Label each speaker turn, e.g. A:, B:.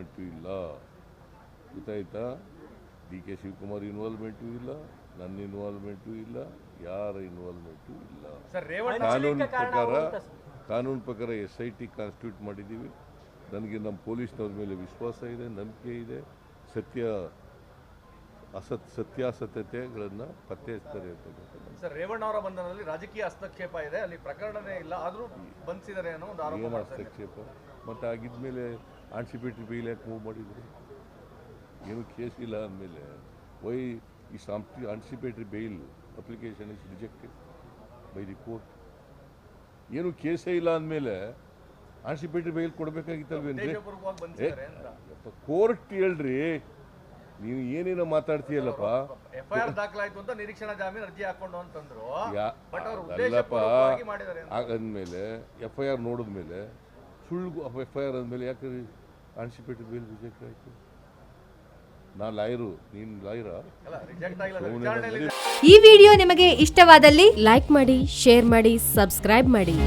A: Involvement ಇಲ್ಲ, ಗೊತ್ತಾಯ್ತಾ? D K Shivakumar involvement ಇಲ್ಲ, ನನ್ನ ಇನ್ವಾಲ್ವ್ಮೆಂಟು ಇಲ್ಲ, ಯಾರ ಇನ್ವಾಲ್ವ್ಮೆಂಟು ಇಲ್ಲ. ಕಾನೂನು ಪ್ರಕಾರ SIT ಕಾನ್ಸ್ಟಿಟ್ಯೂಟ್ ಮಾಡಿದ್ದೀವಿ. ನನಗೆ ನಮ್ಮ ಪೊಲೀಸ್ನವ್ರ ಮೇಲೆ ವಿಶ್ವಾಸ ಇದೆ, ನಂಬಿಕೆ ಇದೆ. ಸತ್ಯಾಸತ್ಯತೆಗಳನ್ನು ಪತ್ತೆ ಹಚ್ತಾರೆ ಅಂತ.
B: ಸರ್, ರೇವಣ್ಣ ಅವರ ಬಂಧನದಲ್ಲಿ ರಾಜಕೀಯ ಹಸ್ತಕ್ಷೇಪ ಇದೆ, ಅಲ್ಲಿ ಪ್ರಕರಣನೇ ಇಲ್ಲ, ಆದರೂ ಬಂಧಿಸಿದ್ದಾರೆ ಅನ್ನೋ ಒಂದು ಆರೋಪ.
A: ಏನು ಹಸ್ತಕ್ಷೇಪ? ಮತ್ತು ಆಗಿದ್ಮೇಲೆ ಆನ್ಸಿಪೇಟ್ರಿ ಬೇಲ್ ಯಾಕೆ ಮೂವ್ ಮಾಡಿದ್ರು? ಏನು ಕೇಸ್ ಇಲ್ಲ ಅಂದಮೇಲೆ ವೈ ಈ anticipatory bail application is rejected by the court? ಏನು ಕೇಸೇ ಇಲ್ಲ ಅಂದಮೇಲೆ ಆನ್ಸಿಪೇಟ್ರಿ ಬೇಲ್ ಕೊಡಬೇಕಾಗಿತ್ತಲ್ವೇನ್ರಿ? ಕೋರ್ಟ್ ಹೇಳ್ರಿ, ನೀವು ಏನೇನೋ ಮಾತಾಡ್ತೀಯಲ್ಲಪ್ಪ.
B: FIR ದಾಖಲಾಯಿತು ಅಂತ ನಿರೀಕ್ಷಣಾ ಜಾಮೀನು ಅರ್ಜಿ ಹಾಕೊಂಡು ಅಂತಂದ್ರು.
A: ಅಲ್ಲಪ್ಪ, ಅಂದಮೇಲೆ FIR ನೋಡಿದ್ಮೇಲೆ ಸುಳ್ಳು FIR ಅಂದಮೇಲೆ ಯಾಕೆ ಆನ್ಸಿಪೇಟ್ರಿ ಬೇಲ್ ರಿಜೆಕ್ಟ್ ಆಯಿತು? ನಾ ಲಾಯರು, ನೀನು ಲಾಯರಾ?
C: ಈ ವಿಡಿಯೋ ನಿಮಗೆ ಇಷ್ಟವಾದಲ್ಲಿ ಲೈಕ್ ಮಾಡಿ, ಶೇರ್ ಮಾಡಿ, ಸಬ್ಸ್ಕ್ರೈಬ್ ಮಾಡಿ.